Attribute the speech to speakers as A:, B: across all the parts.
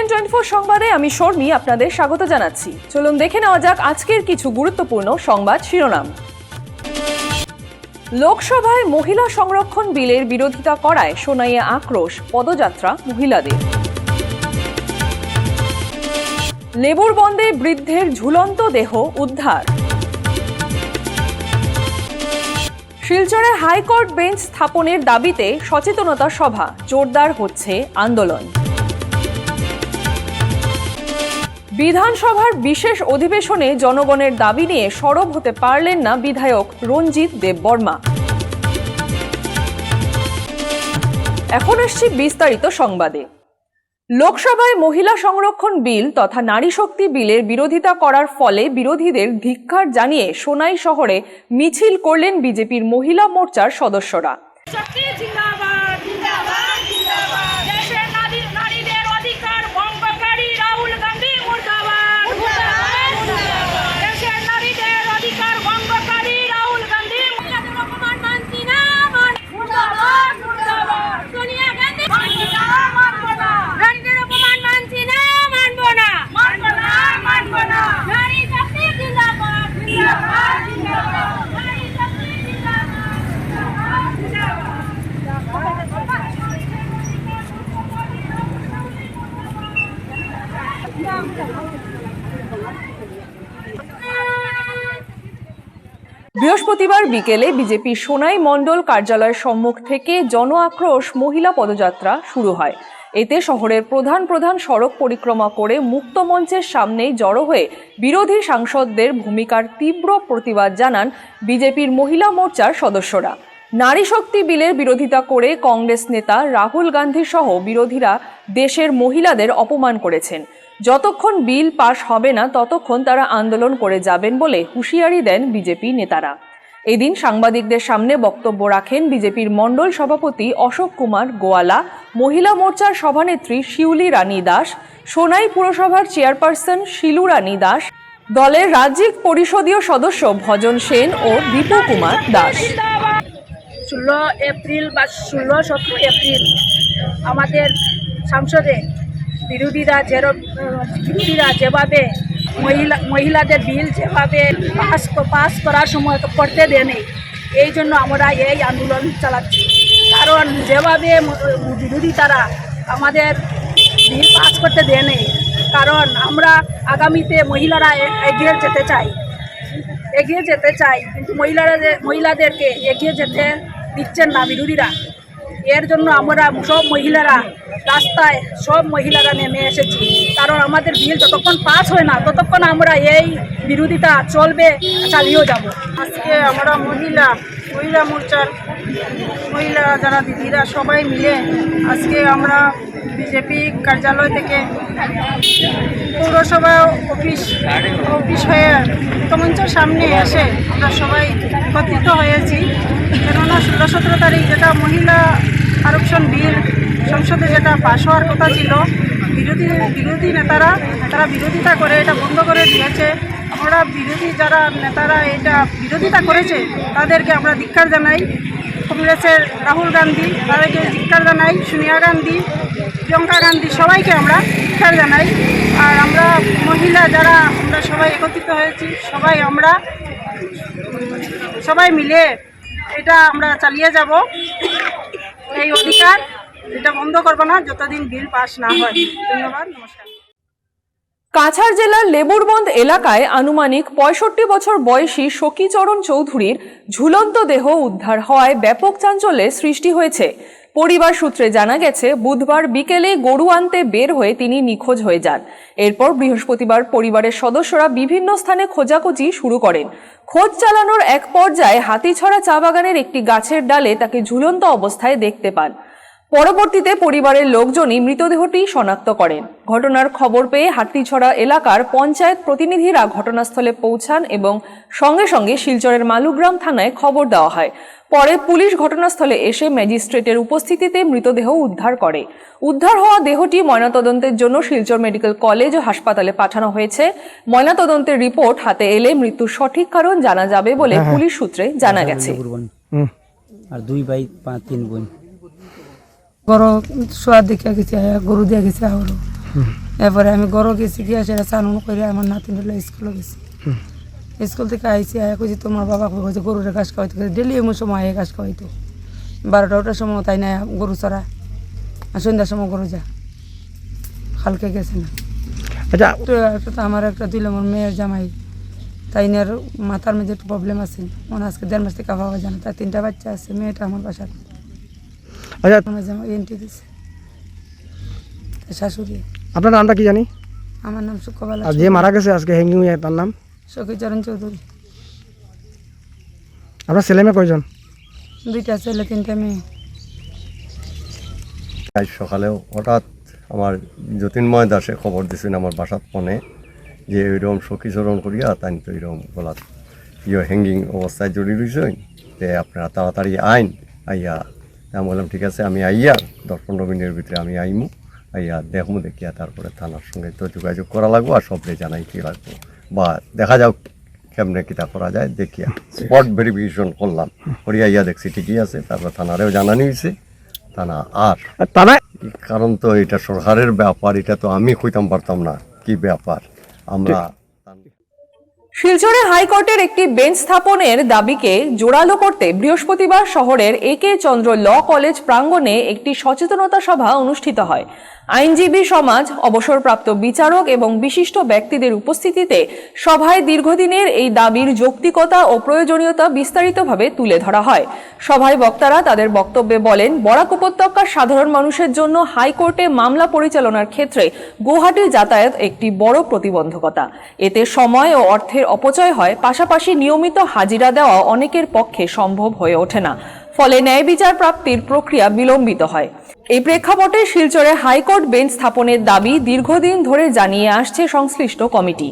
A: TN24 সংবাদে আমি শর্মি আপনাদের স্বাগত জানাচ্ছি। চলুন দেখে নেওয়া যাক আজকের কিছু গুরুত্বপূর্ণ সংবাদ শিরোনাম। লোকসভায় মহিলা সংরক্ষণ বিলের বিরোধিতা করায় সোনাইয়ে আক্রোশ, পদযাত্রা মহিলাদের। লেবুর বন্দে বৃদ্ধের ঝুলন্ত দেহ উদ্ধার। শিলচরে হাইকোর্ট বেঞ্চ স্থাপনের দাবিতে সচেতনতা সভা, জোরদার হচ্ছে আন্দোলন। বিধানসভার বিশেষ অধিবেশনে জনগণের দাবি নিয়ে সরব হতে পারলেন না বিধায়ক রঞ্জিত দেববর্মা। এখন আসছি বিস্তারিত সংবাদে। লোকসভায় মহিলা সংরক্ষণ বিল তথা নারী শক্তি বিলের বিরোধিতা করার ফলে বিরোধীদের ধিক্কার জানিয়ে সোনাই শহরে মিছিল করলেন বিজেপির মহিলা মোর্চার সদস্যরা। বৃহস্পতিবার বিকেলে বিজেপি সোনাই মণ্ডল কার্যালয়ের সম্মুখ থেকে জন আক্রোশ মহিলা পদযাত্রা শুরু হয়। এতে শহরের প্রধান প্রধান সড়ক পরিক্রমা করে মুক্ত মঞ্চের সামনেই জড়ো হয়ে বিরোধী সাংসদদের ভূমিকার তীব্র প্রতিবাদ জানান বিজেপির মহিলা মোর্চার সদস্যরা। নারী শক্তি বিলের বিরোধিতা করে কংগ্রেস নেতা রাহুল গান্ধী সহ বিরোধীরা দেশের মহিলাদের অপমান করেছেন। যতক্ষণ বিল পাশ হবে না ততক্ষণ তারা আন্দোলন করে যাবেন বলে হুঁশিয়ারি দেন বিজেপি নেতারা। এদিন সাংবাদিকদের সামনে বক্তব্য রাখেন বিজেপির মণ্ডল সভাপতি অশোক কুমার গোয়ালা, মহিলা মোর্চার সভানেত্রী শিউলি রানী দাস, সোনাই পুরসভার চেয়ারপারসন শিলু রানী দাস, দলের রাজ্যিক পরিষদীয় সদস্য ভজন সেন ও দীপু কুমার দাস।
B: 16 এপ্রিল বা 16-17 এপ্রিল আমাদের সংসদে বিরোধীরা যেভাবে মহিলাদের বিল যেভাবে পাস করার সময় তো করতে দেয়নি, এই জন্য আমরা এই আন্দোলন চালাচ্ছি। কারণ যেভাবে বিরোধী তারা আমাদের বিল পাস করতে দেয়নি, কারণ আমরা আগামীতে মহিলারা এগিয়ে যেতে চাই কিন্তু মহিলাদেরকে এগিয়ে যেতে দিচ্ছেন না বিরোধীরা। এর জন্য আমরা সব মহিলারা নেমে এসেছি, কারণ আমাদের বিল যতক্ষণ পাস হয় না ততক্ষণ আমরা এই বিরোধিতা চালিয়েও যাব।
C: আজকে আমরা মহিলা মোর্চার যারা দিদিরা সবাই মিলে আজকে আমরা বিজেপি কার্যালয় থেকে পৌরসভা অফিস হয়ে মঞ্চের সামনে এসে আমরা সবাই একত্রিত হয়েছি। কেননা 16-17 তারিখ যেটা মহিলা আরক্ষণ বিল সংসদে যেটা পাশ হওয়ার কথা ছিল, বিরোধী নেতারা বিরোধিতা করে এটা বন্ধ করে দিয়েছে। আমরা যারা নেতারা এটা বিরোধিতা করেছে তাদেরকে আমরা ধিক্কার জানাই। কংগ্রেসের রাহুল গান্ধী, তাদেরকে ধিক্কার জানাই। সোনিয়া গান্ধী, প্রিয়াঙ্কা গান্ধী, সবাইকে আমরা ধিক্কার জানাই। আর আমরা মহিলা যারা আমরা সবাই একত্রিত হয়েছি, সবাই মিলে এটা আমরা চালিয়ে যাব। এই অধিকার এটা বন্ধ করবো না যতদিন বিল পাস না হয়। ধন্যবাদ, নমস্কার।
A: কাছাড় জেলার লেবুরবন্দ এলাকায় আনুমানিক 65 বছর বয়সী সখীচরণ চৌধুরীর ঝুলন্ত দেহ উদ্ধার হওয়ায় ব্যাপক চাঞ্চল্যের সৃষ্টি হয়েছে। পরিবার সূত্রে জানা গেছে, বুধবার বিকেলে গরু আনতে বের হয়ে তিনি নিখোঁজ হয়ে যান। এরপর বৃহস্পতিবার পরিবারের সদস্যরা বিভিন্ন স্থানে খোঁজাখুঁজি শুরু করেন। খোঁজ চালানোর এক পর্যায়ে হাতিছড়া চা বাগানের একটি গাছের ডালে তাকে ঝুলন্ত অবস্থায় দেখতে পান। পরবর্তীতে পরিবারের লোকজনই মৃতদেহটি শনাক্ত করেন। ঘটনার খবর পেয়ে হাতিছড়া এলাকার পঞ্চায়েত প্রতিনিধিরা ঘটনাস্থলে পৌঁছান এবং সঙ্গে সঙ্গে শিলচরের মালুগ্রাম থানায় খবর দেওয়া হয়। পরে পুলিশ ঘটনাস্থলে এসে ম্যাজিস্ট্রেটের উপস্থিতিতে মৃতদেহ উদ্ধার করে। উদ্ধার হওয়া দেহটি ময়নাতদন্তের জন্য শিলচর মেডিকেল কলেজ ও হাসপাতালে পাঠানো হয়েছে। ময়নাতদন্তের রিপোর্ট হাতে এলে মৃত্যুর সঠিক কারণ জানা যাবে বলে পুলিশ সূত্রে জানা গেছে।
D: আর 2 ভাই 3 বোন।
E: গরু শোয়া দেখা গেছে, গরু দেখা গেছে,
C: এরপরে আমি গরো গেছি গিয়ে সেটা চানুন করে আমার নাতিন স্কুলে গেছি। স্কুল থেকে আইসি আয়া কইছি তোমার বাবা কইছে গরুরে ঘাস খাওয়াইতো, ডেলি এমন সময় আয়া ঘাস খাওয়াইতো, 12টার সময় তাই না গরু চড়া, আর সন্ধ্যার সময় গরু যা কালকে গেছে না।
E: আচ্ছা,
C: একটা তো আমার একটা দিল আমার মেয়ের জামাই, তাই নিয়ে মাথার মধ্যে একটু প্রবলেম আছে, মনে আজকে 1.5 মাস থেকে পাওয়া যায় না, তার 3টা বাচ্চা আছে, মেয়েটা আমার বাসার
E: আচ্ছা,
C: আমার জামাই এন্ট্রি দিছে শাশুড়ি।
E: আপনার নামটা কি জানি?
C: আমার নাম সুকবালা,
E: আর যে মারা গেছে আজকে হ্যাঙ্গিং হয়ে, তার নাম?
C: সখীচরণ চৌধুরী।
E: আপনার ছেলে মেয়ে কয়জন?
C: 2টা ছেলে 3টা মেয়ে।
F: আজ সকালেও হঠাৎ আমার যতীনময় দাসে খবর দিয়েছেন আমার বাসাত ফোনে যে ওইরকম সখীচরণ করিয়া তাই তো এরকম গলাত হ্যাঙ্গিং অবস্থায় জড়ি রয়েছেন, তে আপনারা তাড়াতাড়ি আইন আইয়া। আমি বললাম ঠিক আছে, আমি আইয়া 10-15 মিনিটের ভিতরে আমি আইমু, আইয়া দেখমু, দেখিয়া তারপরে থানার সঙ্গে তো যোগাযোগ করা লাগবো আর সবরে জানাই কি লাগবো, বা দেখা যাক কেমনে কিতা করা যায় দেখিয়া। স্পট ভেরিফিকেশন করলাম, করিয়া ইয়া দেখছি ঠিকই আছে, তারপর থানারেও জানানি হয়েছে। থানা আর
E: তারা
F: কারণ তো এটা সরকারের ব্যাপার, এটা তো আমি কইতাম পারতাম না কি ব্যাপার। আমরা
A: শিলচরে হাইকোর্টের একটি বেঞ্চ স্থাপনের দাবিকে জোরালো করতে বৃহস্পতিবার শহরের একে চন্দ্র ল কলেজ প্রাঙ্গণে একটি সচেতনতা সভা অনুষ্ঠিত হয়। আইনজীবী সমাজ, অবসরপ্রাপ্ত বিচারক এবং বিশিষ্ট ব্যক্তিদের উপস্থিতিতে সভায় দীর্ঘদিনের এই দাবির যৌক্তিকতা ও প্রয়োজনীয়তা বিস্তারিতভাবে তুলে ধরা হয়। সভায় বক্তারা তাদের বক্তব্যে বলেন, বরাক উপত্যকার সাধারণ মানুষের জন্য হাইকোর্টে মামলা পরিচালনার ক্ষেত্রে গুয়াহাটি যাতায়াত একটি বড় প্রতিবন্ধকতা। এতে সময় ও অর্থের অপচয় হয়, পাশাপাশি নিয়মিত হাজিরা দেওয়া অনেকের পক্ষে সম্ভব হয়ে ওঠে না, ফলে ন্যায় বিচার প্রাপ্তির প্রক্রিয়া বিলম্বিত হয়। এই প্রেক্ষাপটে শিলচরে হাইকোর্ট বেঞ্চ স্থাপনের দাবি দীর্ঘদিন ধরে জানিয়ে আসছে সংশ্লিষ্ট কমিটি।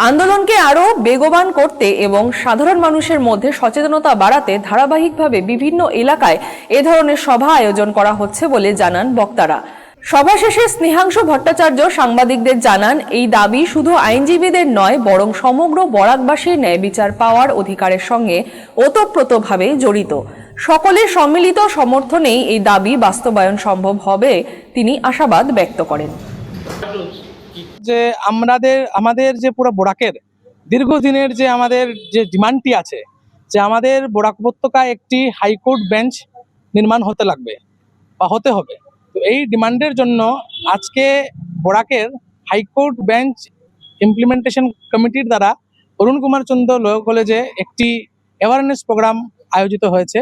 A: আন্দোলনকে আরও বেগবান করতে এবং সাধারণ মানুষের মধ্যে সচেতনতা বাড়াতে ধারাবাহিকভাবে বিভিন্ন এলাকায় এ ধরনের সভা আয়োজন করা হচ্ছে বলে জানান বক্তারা। সভা শেষে স্নেহাংশু ভট্টাচার্য সাংবাদিকদের জানান, এই দাবি শুধু আইনজীবীদের নয়, বরং সমগ্র বরাকবাসীর ন্যায় বিচার পাওয়ার অধিকারের সঙ্গে ওতপ্রোতভাবে জড়িত। সকলের সম্মিলিত সমর্থনেই এই দাবি বাস্তবায়ন সম্ভব হবে, তিনি আশাবাদ ব্যক্ত করেন।
G: যে আমাদের যে পুরো বরাকের দীর্ঘদিনের যে আমাদের যে ডিমান্ডটি আছে, যে আমাদের বরাক উপত্যকায় একটি হাইকোর্ট বেঞ্চ নির্মাণ হতে লাগবে বা হতে হবে, তো এই ডিমান্ডের জন্য আজকে বরাকের হাইকোর্ট বেঞ্চ ইমপ্লিমেন্টেশন কমিটির দ্বারা অরুণ কুমার চন্দ্র ল কলেজে একটি অ্যাওয়ারনেস প্রোগ্রাম আয়োজিত হয়েছে।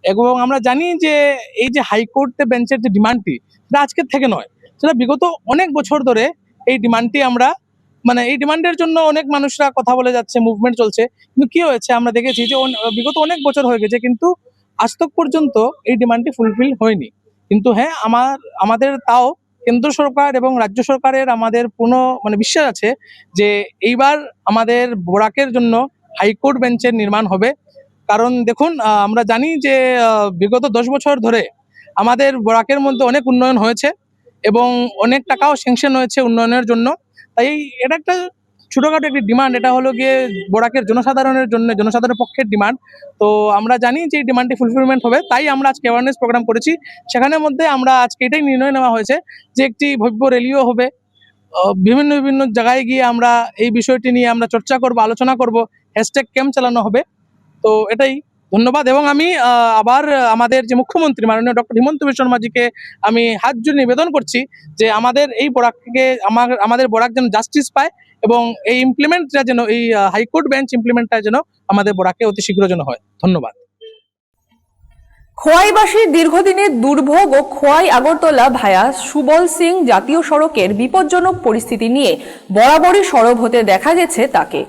G: এবং আমরা জানি যে এই যে হাইকোর্ট বেঞ্চের যে ডিমান্ডটি, সেটা আজকের থেকে নয়, সেটা বিগত অনেক বছর ধরে এই ডিমান্ডটি আমরা এই ডিমান্ডের জন্য অনেক মানুষরা কথা বলে যাচ্ছে, মুভমেন্ট চলছে, কিন্তু কি হয়েছে আমরা দেখেছি যে বিগত অনেক বছর হয়ে গেছে, কিন্তু আজ তক পর্যন্ত এই ডিমান্ডটি ফুলফিল হয়নি। কিন্তু হ্যাঁ, আমাদের তাও কেন্দ্র সরকার এবং রাজ্য সরকারের আমাদের পূর্ণ বিশ্বাস আছে যে এইবার আমাদের বরাকের জন্য হাইকোর্ট বেঞ্চের নির্মাণ হবে। কারণ দেখুন, আমরা জানি যে বিগত 10 বছর ধরে আমাদের বরাকের মধ্যে অনেক উন্নয়ন হয়েছে এবং অনেক টাকাও স্যাংশন হয়েছে উন্নয়নের জন্য। তাই এটা একটা ছোটখাটো একটি ডিমান্ড, এটা হলো গিয়ে বরাকের জনসাধারণের জন্য, জনসাধারণের পক্ষের ডিমান্ড। তো আমরা জানি যে এই ডিমান্ডটি ফুলফিলমেন্ট হবে, তাই আমরা আজকে অ্যাওয়ারনেস প্রোগ্রাম করেছি। সেখানের মধ্যে আমরা আজকে এটাই নির্ণয় নেওয়া হয়েছে যে একটি ভব্য র্যালিও হবে, বিভিন্ন বিভিন্ন জায়গায় গিয়ে আমরা এই বিষয়টি নিয়ে আমরা চর্চা করব, আলোচনা করব, হ্যাশট্যাগ ক্যাম্প চালানো হবে। তো এটাই, ধন্যবাদ। এবং আমি আবার আমাদের যে মুখ্যমন্ত্রী মাননীয় ডক্টর হিমন্ত বিশ্ব শর্মাজিকে আমি হাত জোড়ে নিবেদন করছি যে আমাদের এই বরাককে আমাদের বরাক যেন জাস্টিস পায় এবং এই ইমপ্লিমেন্টটা যেন, এই হাইকোর্ট বেঞ্চ ইমপ্লিমেন্টটা যেন আমাদের বরাকে অতি শীঘ্র যেন হয়। ধন্যবাদ।
A: খোয়াইবাসীর দীর্ঘদিনের দুর্ভোগ ও খোয়াই আগরতলা ভায়া সুবল সিং জাতীয় সড়কের বিপজ্জনক পরিস্থিতি নিয়ে বরাবরই সরব হতে দেখা গেছে তাকে।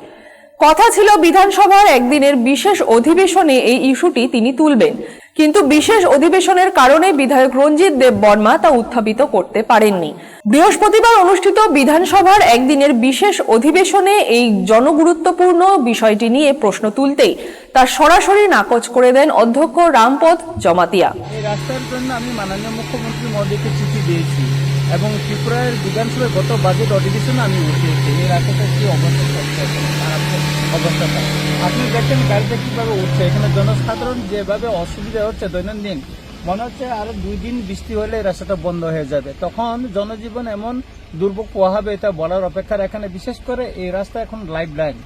A: কথা ছিল বিধানসভার একদিনের বিশেষ অধিবেশনে এই ইস্যুটি তিনি তুলবেন, কিন্তু বিশেষ অধিবেশনের কারণে বিধায়ক রঞ্জিত দেব বর্মা তা উত্থাপিত করতে পারেননি। বৃহস্পতিবার অনুষ্ঠিত বিধানসভার একদিনের বিশেষ অধিবেশনে এই জনগুরুত্বপূর্ণ বিষয়টি নিয়ে প্রশ্ন তুলতেই তা সরাসরি নাকচ করে দেন অধ্যক্ষ রামপদ জমাতিয়া।
H: এই রাস্তার জন্য আমি মাননীয় মুখ্যমন্ত্রী মহোদয়কে চিঠি দিয়েছি এবং ত্রিপুরার বিধানসভায় গত বাজেট অধিবেশনে আমি উঠিয়েছি এই রাস্তাটা কি অবস্থাটা আপনি দেখেন গাড়িটা কিভাবে উঠছে, এখানে জনসাধারণ যেভাবে অসুবিধা হচ্ছে দৈনন্দিন, মনে হচ্ছে আরো 2 দিন বৃষ্টি হলে এই রাস্তাটা বন্ধ হয়ে যাবে, তখন জনজীবন এমন দুর্ভোগ পোহাবে এটা বলার অপেক্ষা রাখে না। বিশেষ করে এই রাস্তা এখন লাইফ লাইন,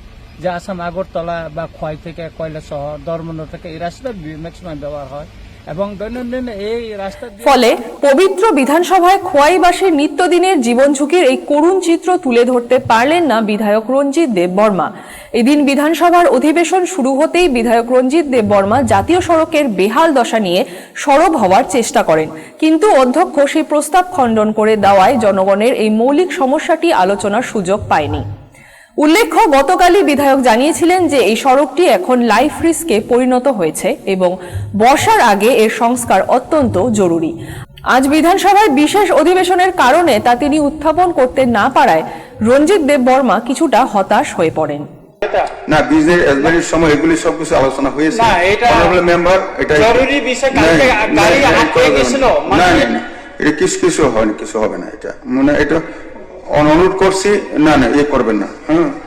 H: যে আসাম আগরতলা বা খোয়াই থেকে কয়লা শহর, ধর্মনগর থেকে এই রাস্তাটা ম্যাক্সিমাম ব্যবহার হয় এবং দৈনন্দিন এই রাস্তা
A: ফলে পবিত্র বিধানসভায় খোয়াইবাসীর নিত্যদিনের জীবন ঝুঁকির এই করুণ চিত্র তুলে ধরতে পারলেন না বিধায়ক রঞ্জিত দেব বর্মা। এদিন বিধানসভার অধিবেশন শুরু হতেই বিধায়ক রঞ্জিত দেব বর্মা জাতীয় সড়কের বেহাল দশা নিয়ে সরব হওয়ার চেষ্টা করেন, কিন্তু অধ্যক্ষ সেই প্রস্তাব খণ্ডন করে দেওয়ায় জনগণের এই মৌলিক সমস্যাটি আলোচনার সুযোগ পায়নি। উল্লেখ্য, গতকালই বিধায়ক জানিয়েছিলেন যে এই সড়কটি এখন লাইফ রিস্কে পরিণত হয়েছে এবং বর্ষার আগে এর সংস্কার অত্যন্ত জরুরি। আজ বিধানসভায় বিশেষ অধিবেশনের কারণে তা তিনি উত্থাপন করতে না পারায় রঞ্জিত দেব বর্মা কিছুটা হতাশ হয়ে পড়েন।
I: না, বিজনেস এজমেন্টের সময় এগুলি সবকিছু আলোচনা হয়েছে।
J: না, এটা
I: অনারেবল মেম্বার, এটা
J: জরুরি বিষয়, কালকে গাড়ি হাতে গেছিল
I: না, এটা কিছু হয়নি, কিছু হবে না। এটা মানে এটা অনুরোধ করছি, না করবেন না।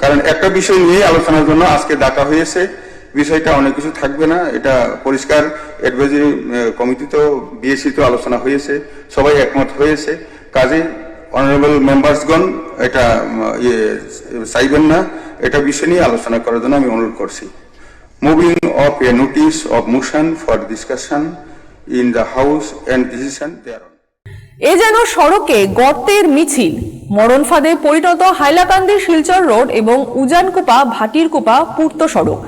I: কারণ একটা বিষয় নিয়ে আলোচনার জন্য আজকে ডাকা হয়েছে, বিষয়টা অনেক কিছু থাকবে না। এটা পরিষ্কার অ্যাডভাইজারি কমিটিতেও বিএসসিতেও আলোচনা হয়েছে, সবাই একমত হয়েছে। কাজে অনারেবল মেম্বার্সগণ এটা চাইবেন না, এটা বিষয় নিয়ে আলোচনা করার জন্য আমি অনুরোধ করছি। Moving of a notice of motion for discussion in the house and decision there.
A: এ যেন সড়কে গর্তের মিছিল। মরণ ফাঁদে পরিণত হাইলাকান্দি শিলচর রোড এবং উজানকুপা ভাটিরকুপা পূর্ত সড়ক।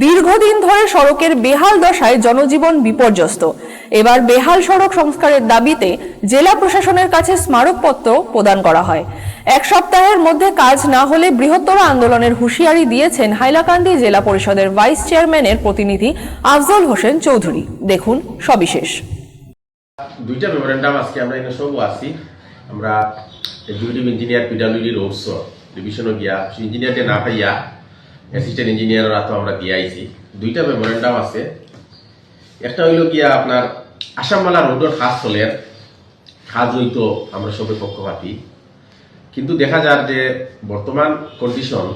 A: দীর্ঘদিন ধরে সড়কের বেহাল দশায় জনজীবন বিপর্যস্ত। এবার বেহাল সড়ক সংস্কারের দাবিতে জেলা প্রশাসনের কাছে স্মারকপত্র প্রদান করা হয়। 1 সপ্তাহের মধ্যে কাজ না হলে বৃহত্তর আন্দোলনের হুঁশিয়ারি দিয়েছেন হাইলাকান্দি জেলা পরিষদের ভাইস চেয়ারম্যানের প্রতিনিধি আফজল হোসেন চৌধুরী। দেখুন সবিশেষ।
J: দুইটা মেমোরেন্ডাম আজকে আমরা এখানে সব আছি। আমরা এক্সিকিউটিভ ইঞ্জিনিয়ার পিডব্লিউডি রোডস ডিভিশনও গিয়া ইঞ্জিনিয়ারকে না পাইয়া অ্যাসিস্ট্যান্ট ইঞ্জিনিয়াররা তো আমরা দিয়ে আইছি। দুইটা মেমোরেন্ডাম আছে। একটা হইল গিয়া আপনার আসামমালা রোডের কাজ চলের, কাজ হইতো আমরা সবে পক্ষপাতী, কিন্তু দেখা যায় যে বর্তমান কন্ডিশন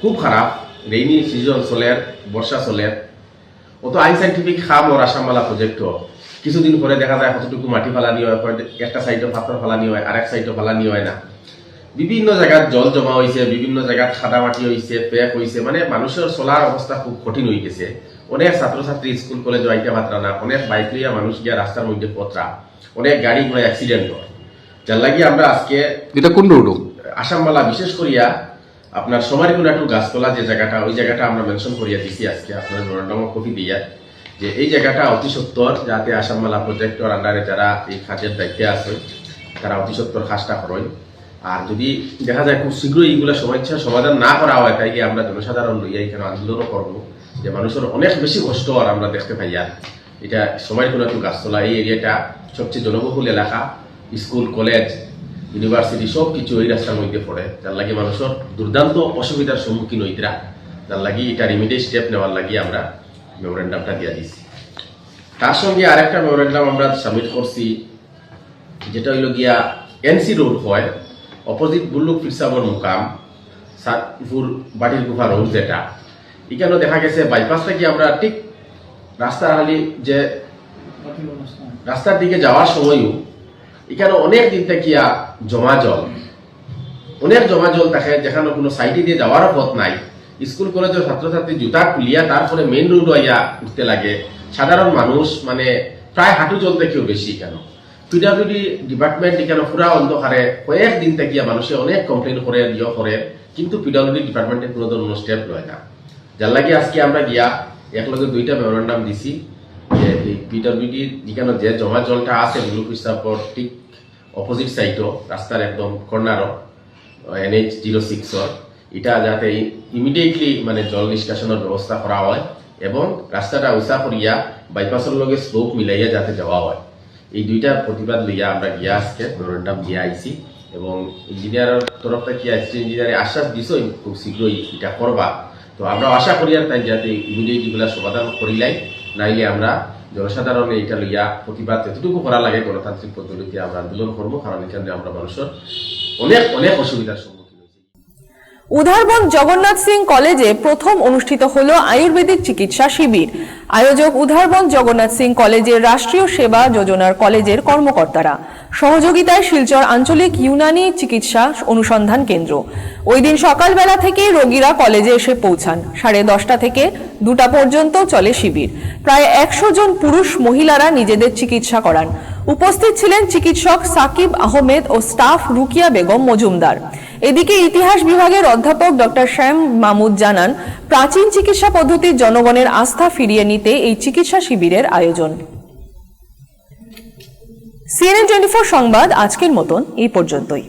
J: খুব খারাপ। রেইনি সিজন চলের, বর্ষা চলের, অত আইনসাইন্টিফিক খাম ওর আসামমালা প্রজেক্টও কিছুদিন পরে দেখা যায় কতটুকু মাটি ফালানি হয়, একটা সাইডে পাথর ফালানি হয়, আরেক সাইডে ফালানি হয় না। বিভিন্ন জায়গায় জল জমা হয়েছে, বিভিন্ন জায়গায় খাদা মাটি হয়েছে, প্যাক হয়েছে, মানে মানুষের চলার অবস্থা খুব কঠিন হয়ে গেছে। অনেক ছাত্রছাত্রী স্কুল কলেজ আইতে পাত্রা না, অনেক বাইক লইয়া মানুষ গিয়া রাস্তার মধ্যে পত্রা, অনেক গাড়ি ঘোড়া অ্যাক্সিডেন্ট হয়। যার লাগি আমরা আজকে
K: এটা কোন রোড
J: আসামমালা বিশেষ করিয়া আপনার সমারিকুনাটু গাছতলা যে জায়গাটা, ওই জায়গাটা আমরা মেনশন করিয়া দিছি আজকে আপনার মেমোরেন্ডাম কপি দিয়া, যে এই জায়গাটা অতি সত্তর যাতে আসামমালা প্রজেক্টর আন্ডারে যারা এই কাজের দায়িত্বে আছে তারা অতি সত্তর কাজটা করেন। আর যদি দেখা যায় খুব শীঘ্রই এইগুলো সমস্যার সমাধান না করা হয়, তাই আমরা জনসাধারণ লইয়া এখানে আন্দোলনও করবো, যে মানুষের অনেক বেশি কষ্ট আর আমরা দেখতে পাই। আর এটা সমারিকুনাটু গাছতলা এই এরিয়াটা সবচেয়ে জনবহুল এলাকা, স্কুল কলেজ ইউনিভার্সিটি সব কিছু এই রাস্তার মধ্যে পড়ে, যার লাগে মানুষের দুর্দান্ত অসুবিধার সম্মুখীন হইতরা। যার লাগি এটা রিমিডিয়েট স্টেপ নেওয়ার লাগি আমরা মেমোরেন্ডামটা দিয়ে দিছি। তার সঙ্গে আরেকটা মেমোরেন্ডাম আমরা সাবমিট করছি, যেটা হইল গিয়া এনসি রোড হয়, অপোজিট বুল্লুক ফিরসাবর মুকাম সাতপুর বাটির গুফা রোড, যেটা এখানেও দেখা গেছে বাইপাস থেকে আমরা ঠিক রাস্তার হালি যে রাস্তার দিকে যাওয়ার সময়ও এখানে অনেক দিন থেকে জমা জল থাকে, যেখানে কোনো সাইডে দিয়ে যাওয়ারও পথ নাই। স্কুল কলেজের ছাত্রছাত্রী জুতা খুলিয়া তারপরে মেইন রোড হইয়া উঠতে লাগে। সাধারণ মানুষ মানে প্রায় হাঁটু জল থেকেও বেশি। কেন পিডব্লিউডি ডিপার্টমেন্ট এখানে পুরা অন্ধকারে কয়েকদিন থেকে মানুষে অনেক কমপ্লেন করে করে, কিন্তু পিডব্লিউডি ডিপার্টমেন্টের কোনো ধরনের স্টেপ লয় না। যার লাগে আজকে আমরা গিয়া একলগে দুইটা মেমোরেন্ডাম দিছি, যে এই পিডব্লিউডি যেখানে যে জমা জলটা আছে বুলুক ফিরসাবর ঠিক অপোজিট সাইডও রাস্তার একদম কর্নারও NH06 এটা যাতে ইমিডিয়েটলি মানে জল নিষ্কাশনের ব্যবস্থা করা হয় এবং রাস্তাটা উঁচা করিয়া বাইপাসের লগে স্লোপ মিলাইয়া যাতে যাওয়া হয়। এই দুইটার প্রতিবাদ লইয়া আমরা গিয়া আজকে মেমোরেন্ডাম দিয়ে আইছি এবং ইঞ্জিনিয়ারের তরফ থেকে ইঞ্জিনিয়ারে আশ্বাস দিছো খুব শীঘ্রই এটা করবা। তো আমরা আশা করি আর তাই যাতে ইমিডিয়েট এগুলা সমাধান করিলাই, নাইলে আমরা জনসাধারণে এটা লইয়া প্রতিবাদ যতটুকু করা লাগে গণতান্ত্রিক পদ্ধতিতে আমরা আন্দোলন করবো, কারণ এখানে আমরা মানুষের অনেক অসুবিধার সম্মুখীন হয়েছি।
A: উধারবন্দ জগন্নাথ সিং কলেজে প্রথম অনুষ্ঠিত হলো আয়ুর্বেদিক চিকিৎসা শিবির। আয়োজক উধারবন্দ জগন্নাথ সিং কলেজের রাষ্ট্রীয় সেবা যোজনার কলেজের কর্মকর্তারা, সহযোগিতায় শিলচর আঞ্চলিক ইউনানি চিকিৎসা অনুসন্ধান কেন্দ্র। ওই দিন সকালবেলা থেকেই রোগীরা কলেজে এসে পৌঁছান। 10:30 থেকে 2টা পর্যন্ত চলে শিবির। প্রায় 100 জন পুরুষ মহিলারা নিজেদের চিকিৎসা করান। উপস্থিত ছিলেন চিকিৎসক সাকিব আহমেদ ও স্টাফ রুকিয়া বেগম মজুমদার। এদিকে ইতিহাস বিভাগের অধ্যাপক ডক্টর শ্যাম মামুদ জানান, প্রাচীন চিকিৎসা পদ্ধতির জনগণের আস্থা ফিরিয়ে নিতে এই চিকিৎসা শিবিরের আয়োজন। CNN 24 সংবাদ আজকের মতন এই পর্যন্তই।